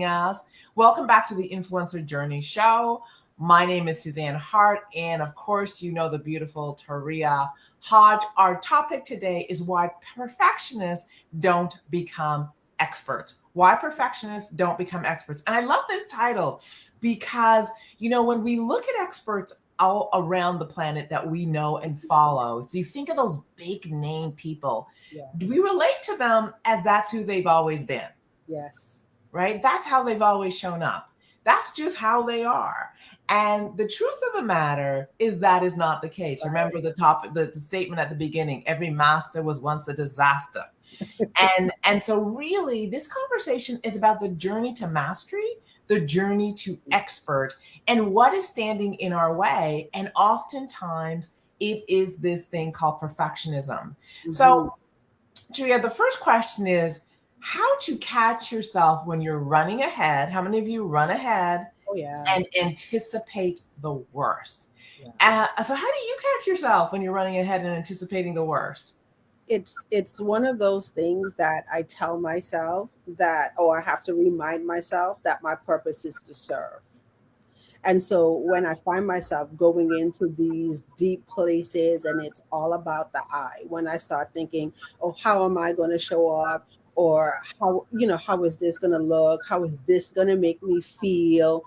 us. Welcome back to the Influencer Journey Show. My name is Suzan Hart, and of course, you know the beautiful Taria Hodge. Our topic today is why perfectionists don't become experts. Why perfectionists don't become experts. And I love this title because, when we look at experts all around the planet that we know and follow, so you think of those big name people, do we relate to them as that's who they've always been? Yes. Right? That's how they've always shown up. That's just how they are. And the truth of the matter is that is not the case. Right. Remember the statement at the beginning, every master was once a disaster. and so really this conversation is about the journey to mastery, the journey to expert, and what is standing in our way. And oftentimes it is this thing called perfectionism. Mm-hmm. So Julia, the first question is how to catch yourself when you're running ahead. How many of you run ahead and anticipate the worst? Yeah. So how do you catch yourself when you're running ahead and anticipating the worst? It's one of those things that I tell myself or I have to remind myself that my purpose is to serve. And so when I find myself going into these deep places and it's all about the I, when I start thinking, oh, how am I going to show up? Or how is this going to look? How is this going to make me feel?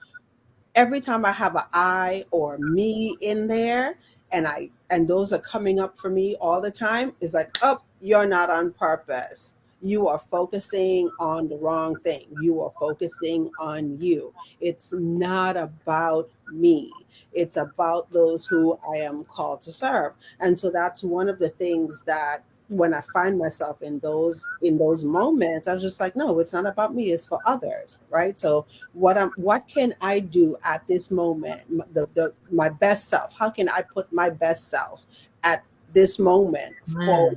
Every time I have an I or me in there, and those are coming up for me all the time, is like, oh, you're not on purpose. You are focusing on the wrong thing. You are focusing on you. It's not about me. It's about those who I am called to serve. And so that's one of the things that when I find myself in those moments, I was just like, no, it's not about me. It's for others, right? So what can I do at this moment? My best self. How can I put my best self at this moment forward?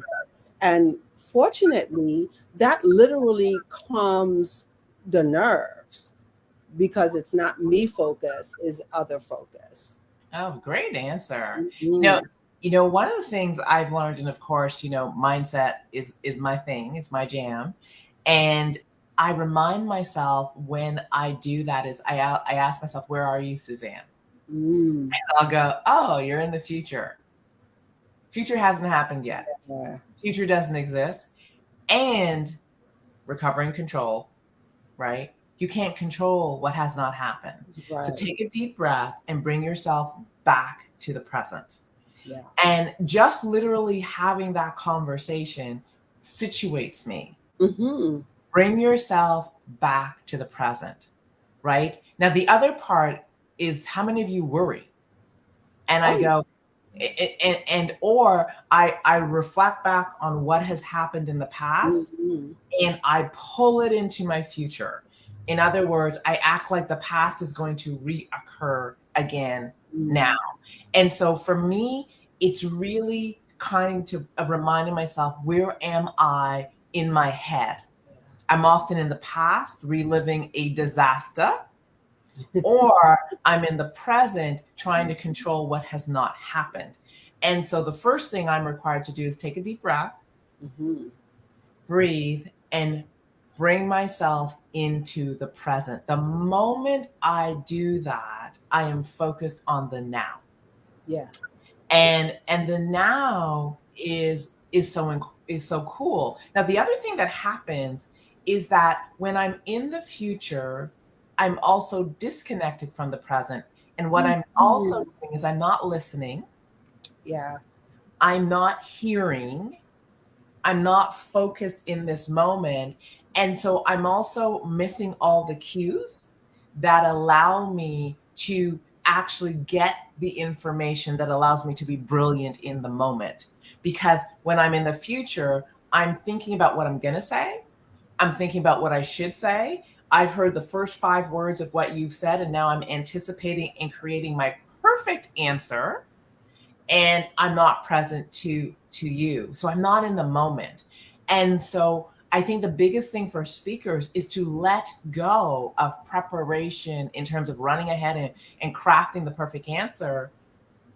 And fortunately, that literally calms the nerves because it's not me focus, is other focus. Oh, great answer. Mm-hmm. One of the things I've learned, and of course, mindset is my thing, it's my jam. And I remind myself when I do that is I ask myself, where are you, Suzanne? And I'll go, oh, you're in the future. Future hasn't happened yet. Yeah. Future doesn't exist. And recovering control, right? You can't control what has not happened. Right. So take a deep breath and bring yourself back to the present. Yeah. And just literally having that conversation situates me. Mm-hmm. Bring yourself back to the present, right? Now, the other part is how many of you worry? And I go, or I reflect back on what has happened in the past, mm-hmm. and I pull it into my future. In other words, I act like the past is going to reoccur again now. And so for me, it's really kind of reminding myself, where am I in my head? I'm often in the past reliving a disaster, or I'm in the present trying to control what has not happened. And so the first thing I'm required to do is take a deep breath, mm-hmm. breathe, and bring myself into the present. The moment I do that, I am focused on the now. Yeah. And the now is so cool. Now, the other thing that happens is that when I'm in the future, I'm also disconnected from the present. And what I'm also doing is I'm not listening. Yeah. I'm not hearing. I'm not focused in this moment. And so I'm also missing all the cues that allow me to actually get the information that allows me to be brilliant in the moment. Because when I'm in the future, I'm thinking about what I'm going to say. I'm thinking about what I should say. I've heard the first 5 words of what you've said, and now I'm anticipating and creating my perfect answer. And I'm not present to you. So I'm not in the moment. And so I think the biggest thing for speakers is to let go of preparation in terms of running ahead and crafting the perfect answer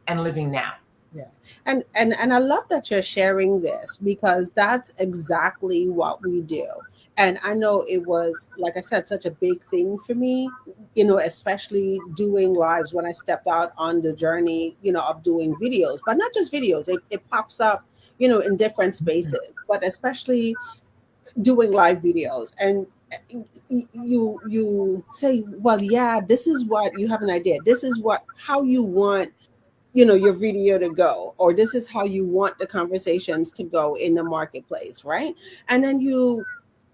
and living now. Yeah. And I love that you're sharing this because that's exactly what we do. And I know it was, like I said, such a big thing for me, especially doing lives when I stepped out on the journey, of doing videos, but not just videos. It pops up, in different spaces, but especially doing live videos. And you say, well, yeah, this is what you have an idea. This is what how you want your video to go, or this is how you want the conversations to go in the marketplace, right? And then you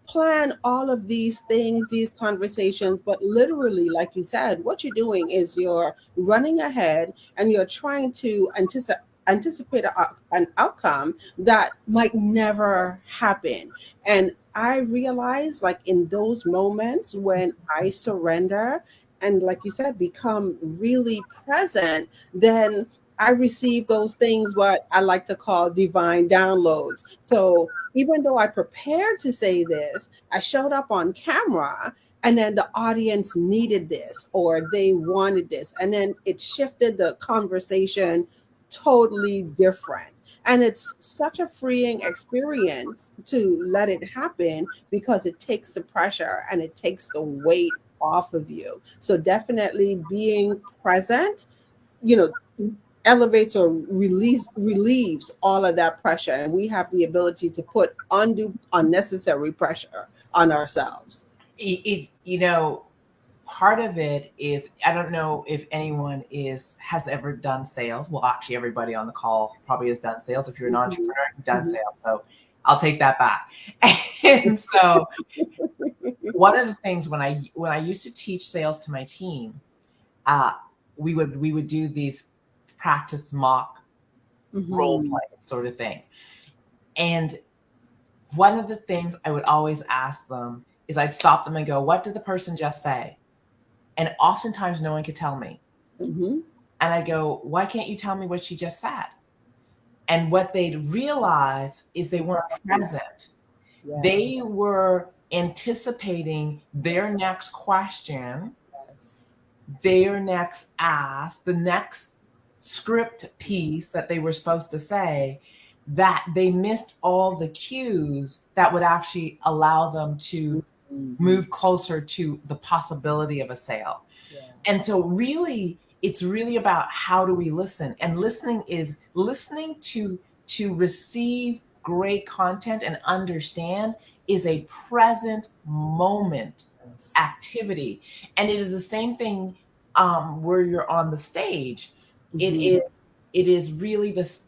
plan all of these things, these conversations, but literally, like you said, what you're doing is you're running ahead and you're trying to anticipate an outcome that might never happen. And I realize, like, in those moments when I surrender and, like you said, become really present, then I receive those things, what I like to call divine downloads. So even though I prepared to say this, I showed up on camera, and then the audience needed this or they wanted this. And then it shifted the conversation totally different. And it's such a freeing experience to let it happen because it takes the pressure and it takes the weight off of you. So definitely being present, you know, elevates or relieves all of that pressure, and we have the ability to put undue unnecessary pressure on ourselves. It's, part of it is, I don't know if anyone has ever done sales. Well, actually, everybody on the call probably has done sales. If you're an Mhm, entrepreneur, you've done mhm, sales. So I'll take that back. And so one of the things when I used to teach sales to my team, uh, we would do these practice mock role mhm, play sort of thing. And one of the things I would always ask them is, I'd stop them and go, "What did the person just say?" And oftentimes no one could tell me. mhm. And I'd go, "Why can't you tell me what she just said?" And what they'd realize is they weren't present. Yes, They were anticipating their next question, yes. their next ask, the next script piece that they were supposed to say, that they missed all the cues that would actually allow them to Mhm. move closer to the possibility of a sale. Yeah. And so really, it's really about how do we listen? And listening is listening to receive great content and understand is a present moment Yes. activity. And it is the same thing where you're on the stage. It Mhm. is it is really this,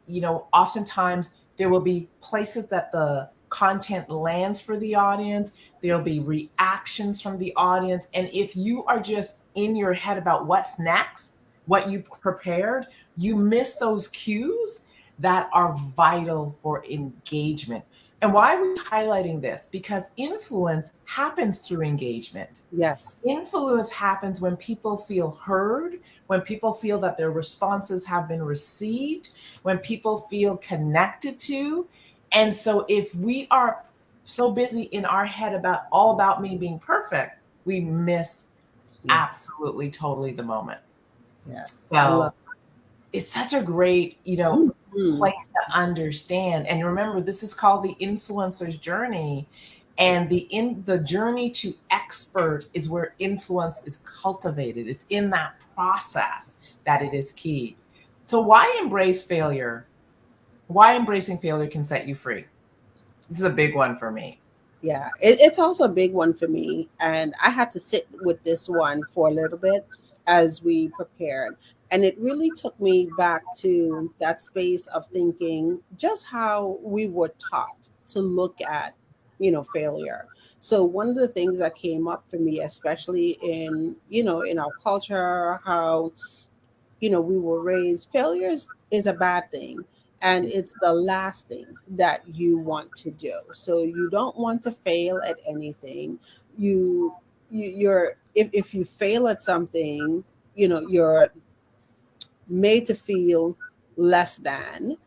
oftentimes there will be places that the content lands for the audience. There'll be reactions from the audience. And if you are just in your head about what's next, what you prepared, you miss those cues that are vital for engagement. And why are we highlighting this? Because influence happens through engagement. Yes. Influence happens when people feel heard, when people feel that their responses have been received, when people feel connected to. And so if we are so busy in our head about all about me being perfect, we miss Yes. absolutely totally the moment. Yes. I love. So it's such a great, Mhm. place to understand. And remember, this is called the influencer's journey. And the journey to expert is where influence is cultivated. It's in that process that it is key. So why embrace failure? Why embracing failure can set you free? This is a big one for me. Yeah, it's also a big one for me. And I had to sit with this one for a little bit as we prepared. And it really took me back to that space of thinking just how we were taught to look at, failure. So one of the things that came up for me, especially in our culture, how we were raised, failures is a bad thing, and it's the last thing that you want to do. So you don't want to fail at anything. You you're if you fail at something, you're made to feel less than.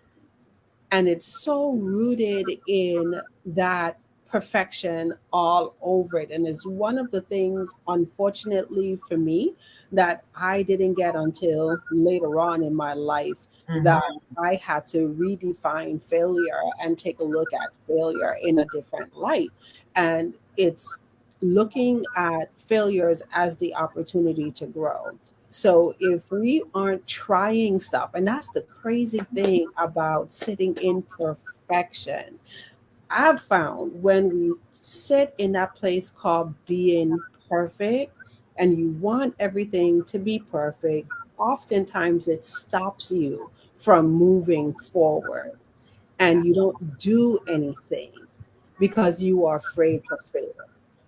And it's so rooted in that perfection all over it, and it's one of the things, unfortunately for me, that I didn't get until later on in my life. that Mhm. I had to redefine failure and take a look at failure in a different light. And it's looking at failures as the opportunity to grow. So if we aren't trying stuff, and that's the crazy thing about sitting in perfection, I've found when we sit in that place called being perfect and you want everything to be perfect, oftentimes it stops you from moving forward Yeah. and you don't do anything because you are afraid to fail.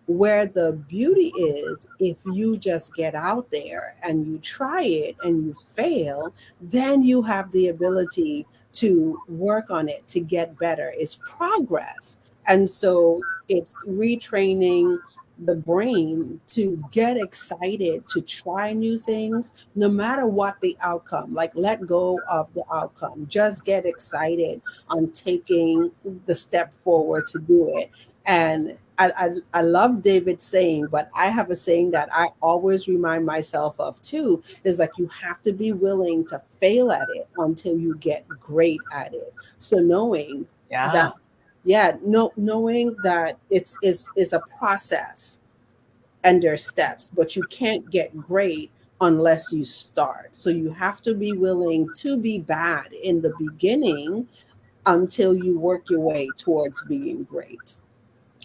Where the beauty is, if you just get out there and you try it and you fail, then you have the ability to work on it to get better. It's progress. And so it's retraining the brain to get excited to try new things no matter what the outcome. Like, let go of the outcome, just get excited on taking the step forward to do it. And I love David's saying, but I have a saying that I always remind myself of too, is like you have to be willing to fail at it until you get great at it. So knowing that, Yes. yeah, no, knowing that it's a process and there's steps, but you can't get great unless you start. So you have to be willing to be bad in the beginning until you work your way towards being great.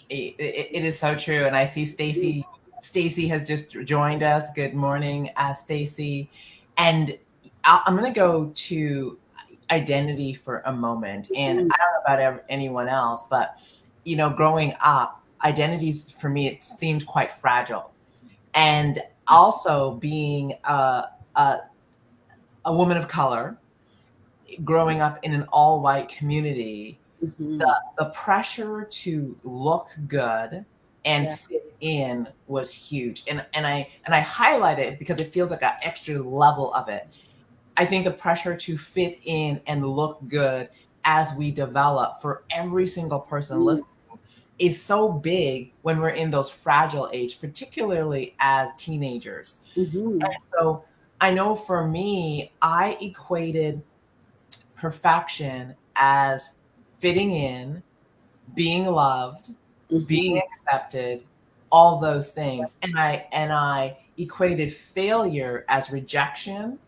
It is so true. And I see Stacy. Stacy has just joined us. Good morning, Stacy. And I'm going to go to identity for a moment. And Mhm, I don't know about anyone else, but growing up, identities for me it seemed quite fragile. And also being a, a woman of color, growing up in an all white community, mhm. the pressure to look good and Yeah. fit in was huge. And I highlight it because it feels like an extra level of it. I think the pressure to fit in and look good as we develop for every single person Mhm, listening is so big when we're in those fragile age, particularly as teenagers. mhm, And so I know for me, I equated perfection as fitting in, being loved, being mhm. accepted, all those things. And I equated failure as rejection,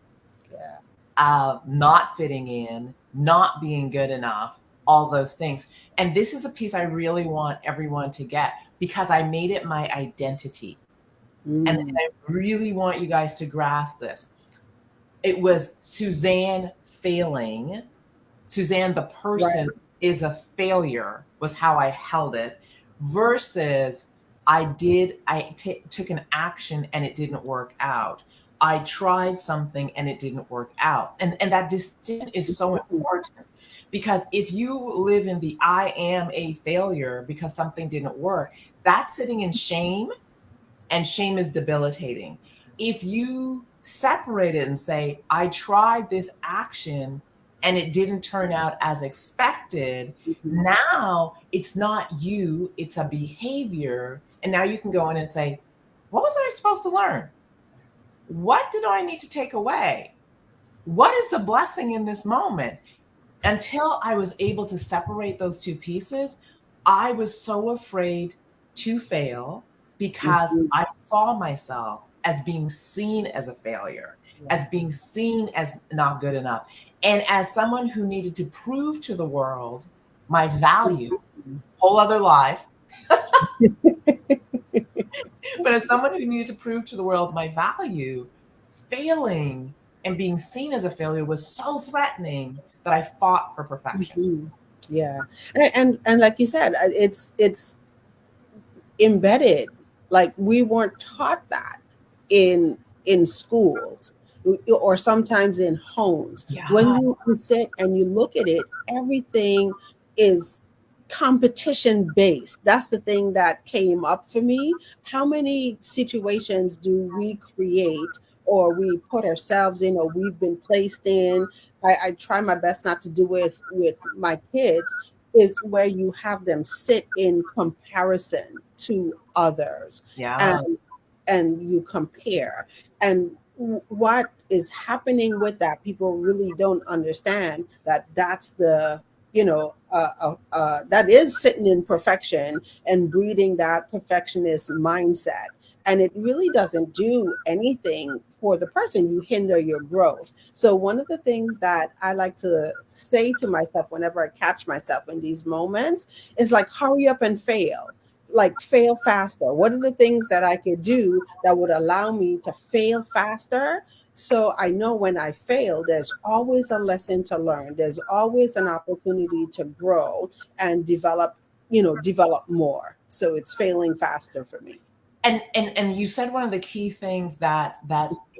Yeah. not fitting in, not being good enough, all those things. And this is a piece I really want everyone to get because I made it my identity. And Mm. I really want you guys to grasp this. It was Suzanne failing. Suzanne, the Right. person, is a failure, was how I held it, versus took an action and it didn't work out. I tried something and it didn't work out. And that distinction is so Mhm, important because if you live in the I am a failure because something didn't work, that's sitting in shame, and shame is debilitating. If you separate it and say, I tried this action and it didn't turn out as expected, mhm, now it's not you, it's a behavior. And now you can go in and say, what was I supposed to learn? What did I need to take away? What is the blessing in this moment? Until I was able to separate those two pieces, I was so afraid to fail because mhm. I saw myself as being seen as a failure, Yeah. as being seen as not good enough, and as someone who needed to prove to the world my value, Mhm. whole other life, but as someone who needed to prove to the world my value, failing and being seen as a failure was so threatening that I fought for perfection. Mhm. Yeah. And like you said, it's embedded. Like we weren't taught that in schools or sometimes in homes. When Yeah. you sit and you look at it, everything is competition based. That's the thing that came up for me. How many situations do we create or we put ourselves in or we've been placed in? I try my best not to do it with my kids, is where you have them sit in comparison to others Yeah. and you compare. And what is happening with that, people really don't understand that that's the, that is sitting in perfection and breeding that perfectionist mindset. And it really doesn't do anything for the person. You hinder your growth. So one of the things that I like to say to myself whenever I catch myself in these moments is like, hurry up and fail, like fail faster. What are the things that I could do that would allow me to fail faster? So I know when I fail, there's always a lesson to learn. There's always an opportunity to grow and develop, develop more. So it's failing faster for me. And you said one of the key things that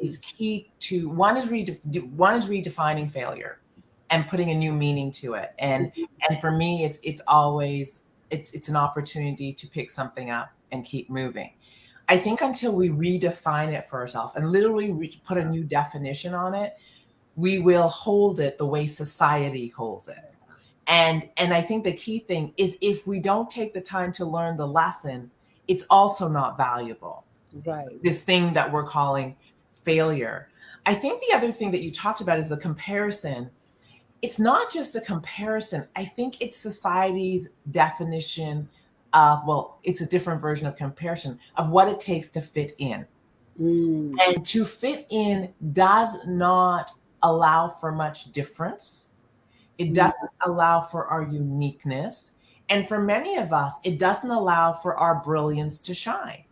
is key to one is redefining failure and putting a new meaning to it. And for me, it's always it's an opportunity to pick something up and keep moving. I think until we redefine it for ourselves and literally put a new definition on it, we will hold it the way society holds it. And I think the key thing is, if we don't take the time to learn the lesson, it's also not valuable. Right. This thing that we're calling failure. I think the other thing that you talked about is the comparison. It's not just a comparison. I think it's society's definition of, well, it's a different version of comparison of what it takes to fit in. Mm, And to fit in does not allow for much difference. It mm, doesn't allow for our uniqueness. And for many of us, it doesn't allow for our brilliance to shine.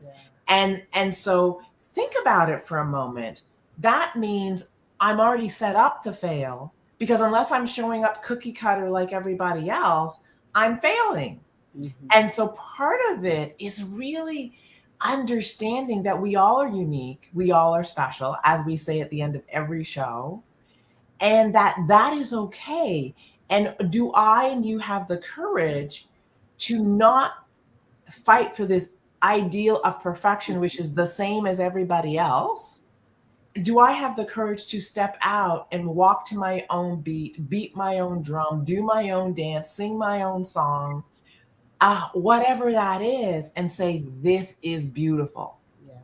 yeah. And so think about it for a moment. That means I'm already set up to fail, because unless I'm showing up cookie cutter like everybody else, I'm failing. Mhm. And so part of it is really understanding that we all are unique, we all are special, as we say at the end of every show, and that is okay. And do I and you have the courage to not fight for this ideal of perfection, which is the same as everybody else? Do I have the courage to step out and walk to my own beat, beat my own drum, do my own dance, sing my own song, whatever that is, and say, this is beautiful, Yeah.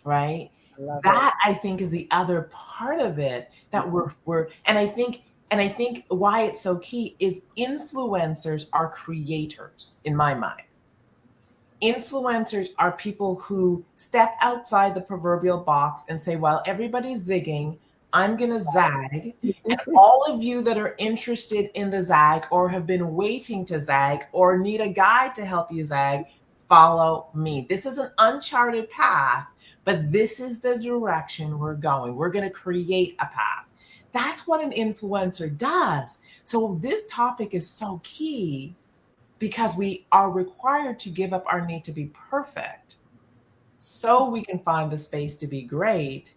right? I love it. That, I think, is the other part of it that we're and I think why it's so key is influencers are creators in my mind. Influencers are people who step outside the proverbial box and say, while everybody's zigging, I'm going to zag. And all of you that are interested in the zag or have been waiting to zag or need a guide to help you zag, follow me. This is an uncharted path, but this is the direction we're going. We're going to create a path. That's what an influencer does. So this topic is so key because we are required to give up our need to be perfect so we can find the space to be great.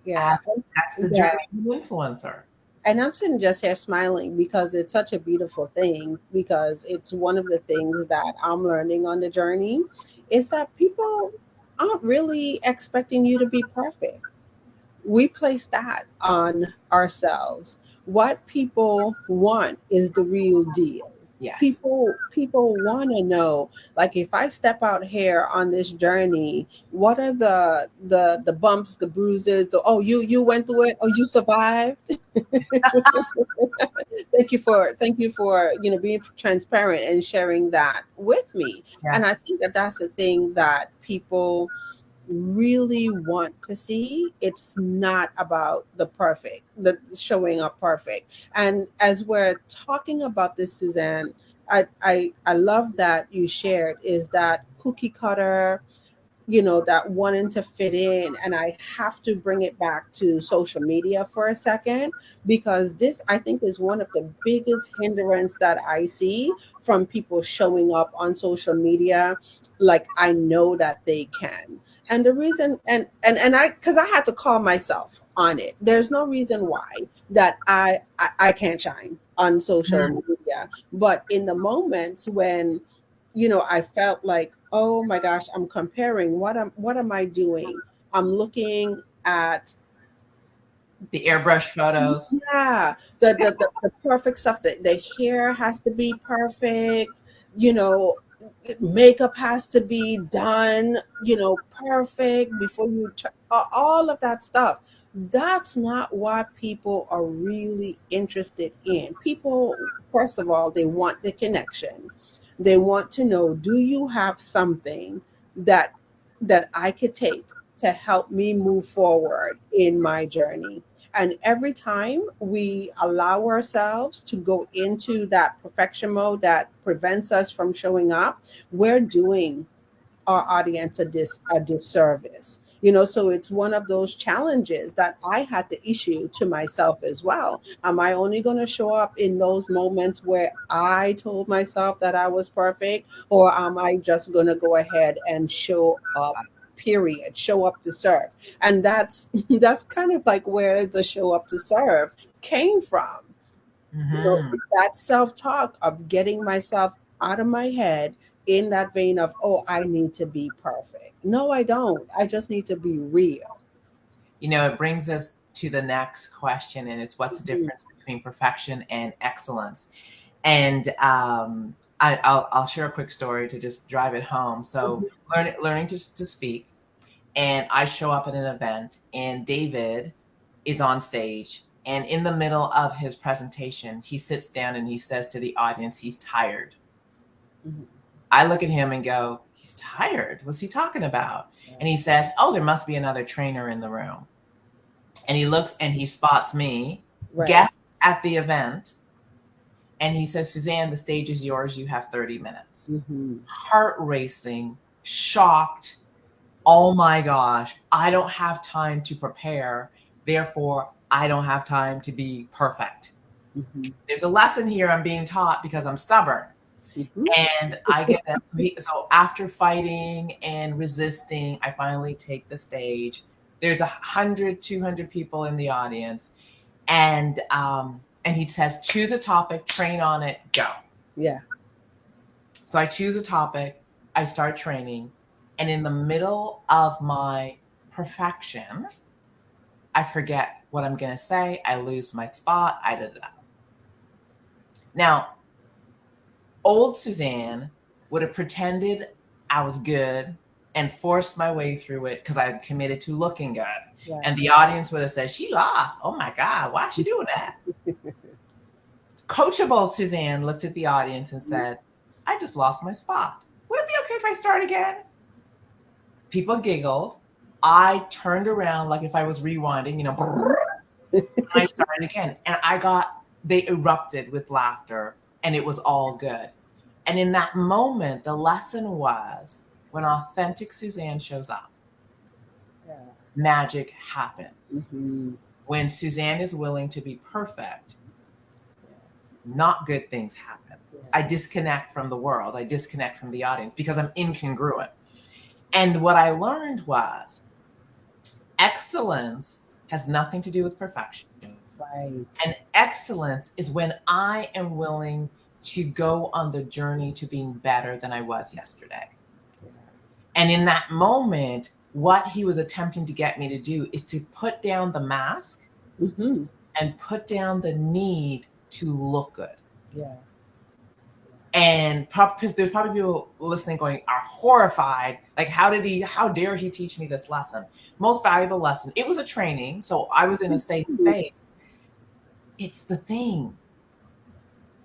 Yeah. As that's the Yeah. journey of an influencer. And I'm sitting just here smiling because it's such a beautiful thing, because it's one of the things that I'm learning on the journey is that people aren't really expecting you to be perfect. We place that on ourselves. What people want is the real deal. Yes. People want to know, like, if I step out here on this journey, what are the bumps, the bruises, the, oh, you went through it, oh, you survived. Thank you for being transparent and sharing that with me. Yeah. And I think that that's the thing that people really want to see. It's not about the showing up perfect. And as we're talking about this, Suzanne, I love that you shared is that cookie cutter, that wanting to fit in. And I have to bring it back to social media for a second, because this, I think, is one of the biggest hindrance that I see from people showing up on social media like I know that they can. And the reason, and I, because I had to call myself on it. There's no reason why that I can't shine on social Mhm. media. But in the moments when I felt like, oh my gosh, I'm comparing. What am I doing? I'm looking at, The airbrush photos. yeah, the perfect stuff. The hair has to be perfect. You know, makeup has to be done, perfect before all of that stuff. That's not what people are really interested in. People, first of all, they want the connection. They want to know, do you have something that I could take to help me move forward in my journey? And every time we allow ourselves to go into that perfection mode that prevents us from showing up, we're doing our audience a disservice. So it's one of those challenges that I had to issue to myself as well. Am I only going to show up in those moments where I told myself that I was perfect, or am I just going to go ahead and show up, period, show up to serve? And that's that's kind of like where the show up to serve came from. Hmm. That self-talk of getting myself out of my head, in that vein of, oh, I need to be perfect. No, I don't. I just need to be real. It brings us to the next question, and it's what's the Mhm, difference between perfection and excellence? And I'll share a quick story to just drive it home. So, mhm, learning to speak, and I show up at an event, and David is on stage. And in the middle of his presentation, he sits down and he says to the audience, he's tired. mhm. I look at him and go, he's tired. What's he talking about? And he says, oh, there must be another trainer in the room. And he looks and he spots me, Right. guest at the event. And he says, Suzanne, the stage is yours. You have 30 minutes. Hmm. Heart racing, shocked. Oh my gosh, I don't have time to prepare. Therefore, I don't have time to be perfect. Hmm. There's a lesson here I'm being taught because I'm stubborn. Hmm. And I get that. So after fighting and resisting, I finally take the stage. There's 100, 200 people in the audience. And he says, choose a topic, train on it, go. Yeah. So I choose a topic, I start training, and in the middle of my perfection, I forget what I'm going to say. I lose my spot. I did that. Now, old Suzanne would have pretended I was good and forced my way through it because I committed to looking good. Right. And the audience would have said, she lost. Oh my God, why is she doing that? Coachable Suzanne looked at the audience and said, I just lost my spot. Would it be okay if I start again? People giggled. I turned around like if I was rewinding, and I started again. And they erupted with laughter, and it was all good. And in that moment, the lesson was when authentic Suzanne shows up, Yeah. magic happens. Hmm. When Suzanne is willing to be perfect, not good things happen. I Yeah. disconnect from the world, I disconnect from the audience because I'm incongruent. And what I learned was excellence has nothing to do with perfection. Right. And excellence is when I am willing to go on the journey to being better than I was yesterday. Yeah. And in that moment, what he was attempting to get me to do is to put down the mask Hmm. and put down the need to look good. Yeah. And there's probably people listening going are horrified. Like, how dare he teach me this lesson? Most valuable lesson. It was a training, so I was in a safe space. It's the thing.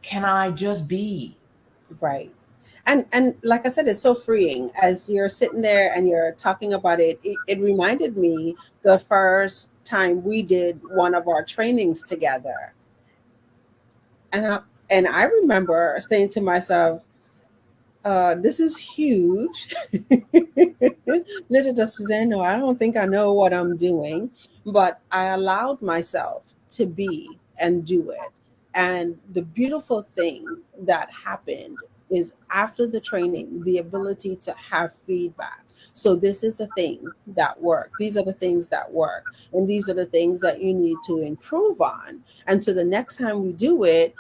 Can I just be? Right. And like I said, it's so freeing as you're sitting there and you're talking about it. It reminded me the first time we did one of our trainings together. And I remember saying to myself, this is huge. Little does Suzanne know, I don't think I know what I'm doing, but I allowed myself to be and do it. And the beautiful thing that happened is after the training, the ability to have feedback. So this is a thing that worked. These are the things that work. And these are the things that you need to improve on. And so the next time we do it,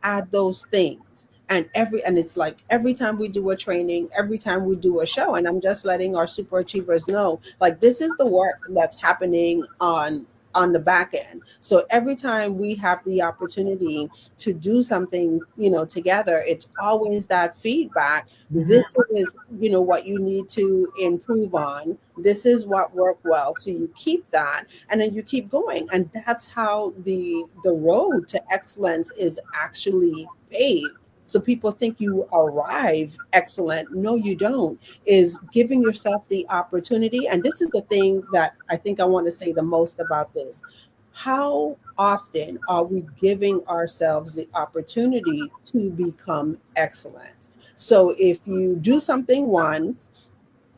add those things. And it's like every time we do a training, every time we do a show, and I'm just letting our super achievers know, like, this is the work that's happening on on the back end. So every time we have the opportunity to do something, together, it's always that feedback. Mhm. This is, what you need to improve on. This is what worked well. So you keep that and then you keep going. And that's how the road to excellence is actually paved. So people think you arrive excellent. No, you don't. Is giving yourself the opportunity. And this is the thing that I think I want to say the most about this. How often are we giving ourselves the opportunity to become excellent? So if you do something once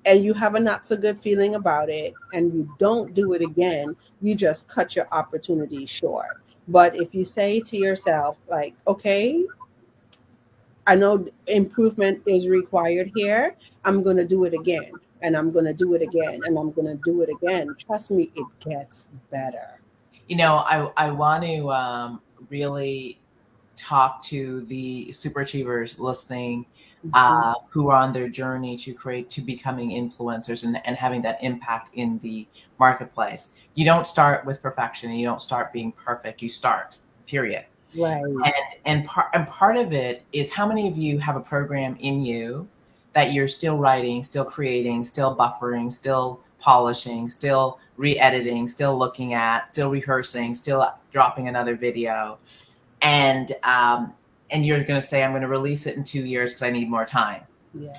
and you have a not so good feeling about it and you don't do it again, you just cut your opportunity short. But if you say to yourself, like, okay, I know improvement is required here. I'm going to do it again, and I'm going to do it again, and I'm going to do it again. Trust me, it gets better. I want to really talk to the super achievers listening, Mhm. who are on their journey to becoming influencers and having that impact in the marketplace. You don't start with perfection. You don't start being perfect. You start, period. Right, And part of it is, how many of you have a program in you that you're still writing, still creating, still buffering, still polishing, still re-editing, still looking at, still rehearsing, still dropping another video, and you're going to say, I'm going to release it in 2 years because I need more time. yeah,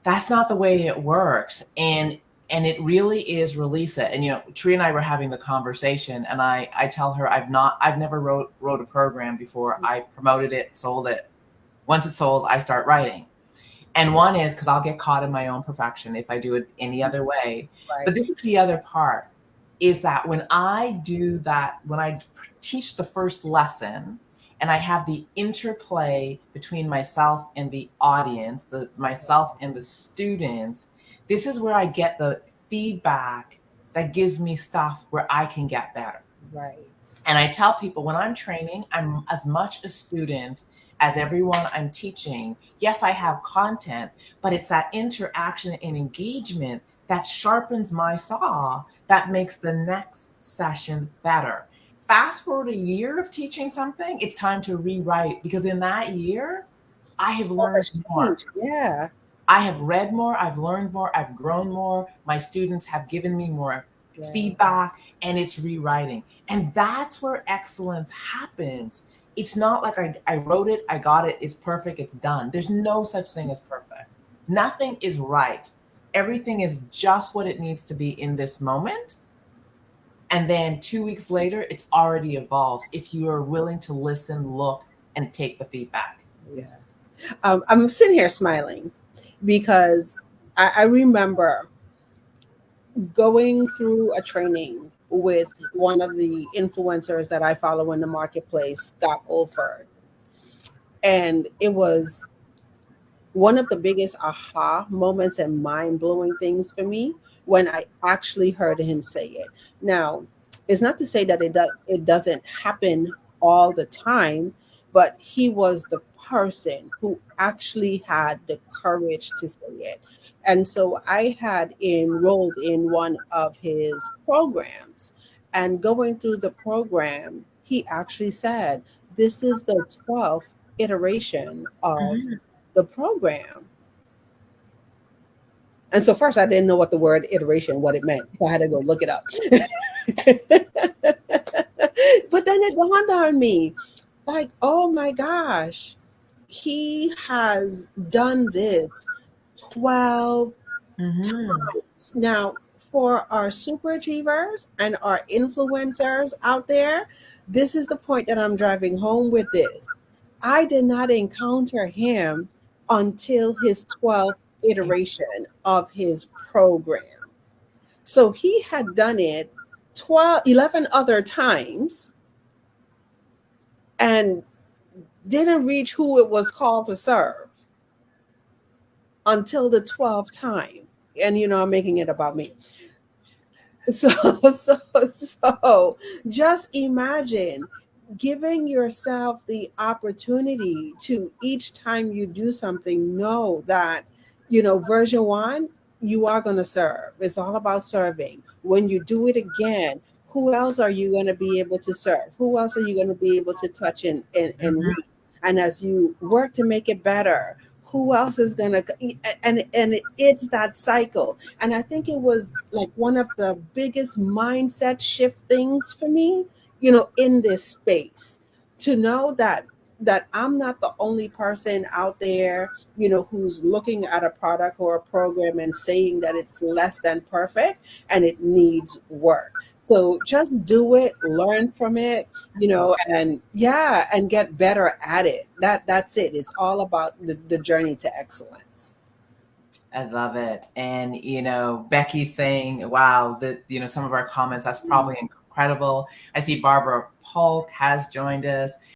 That's not the way it works. And it really is release it. And Tree and I were having the conversation, and I tell her, I've never wrote a program before. I promoted it, sold it. Once it's sold, I start writing. And one is because I'll get caught in my own perfection if I do it any other way. But right, this is the other part, is that when I do that, when I teach the first lesson and I have the interplay between myself and the audience, the myself and the students, this is where I get the feedback that gives me stuff where I can get better. right, And I tell people, when I'm training, I'm as much a student as everyone I'm teaching. Yes, I have content, but it's that interaction and engagement that sharpens my saw that makes the next session better. Fast forward a year of teaching something, it's time to rewrite, because in that year, I have so learned much more. change. Yeah, I have read more, I've learned more, I've grown more. My students have given me more yeah, feedback, and it's rewriting. And that's where excellence happens. It's not like I wrote it, I got it, it's perfect, it's done. There's no such thing as perfect. Nothing is right. Everything is just what it needs to be in this moment. And then 2 weeks later, it's already evolved if you are willing to listen, look, and take the feedback. yeah. I'm sitting here smiling because I remember going through a training with one of the influencers that I follow in the marketplace, Scott Olford. And it was one of the biggest aha moments and mind blowing things for me when I actually heard him say it. Now, it's not to say that it doesn't happen all the time, but he was the person who actually had the courage to say it. And so I had enrolled in one of his programs, and going through the program, he actually said, "This is the 12th iteration of Mhm. the program." And so first I didn't know what the word iteration, what it meant. So I had to go look it up. But then it dawned on me, like, oh my gosh, he has done this 12 Mhm. times. Now, for our super achievers and our influencers out there, this is the point that I'm driving home with this. I did not encounter him until his 12th iteration of his program. So he had done it 11 other times and didn't reach who it was called to serve until the 12th time. And I'm making it about me. So, so just imagine giving yourself the opportunity to, each time you do something, know that, version one, you are going to serve. It's all about serving. When you do it again, who else are you going to be able to serve? Who else are you going to be able to touch and Mhm. reach? And as you work to make it better, who else is going to, and it's that cycle. And I think it was like one of the biggest mindset shift things for me, in this space, to know that I'm not the only person out there, who's looking at a product or a program and saying that it's less than perfect and it needs work. So just do it, learn from it, and yeah, and get better at it. That's it. It's all about the journey to excellence. I love it. And, Becky's saying, wow, some of our comments, that's probably incredible. I see Barbara Polk has joined us.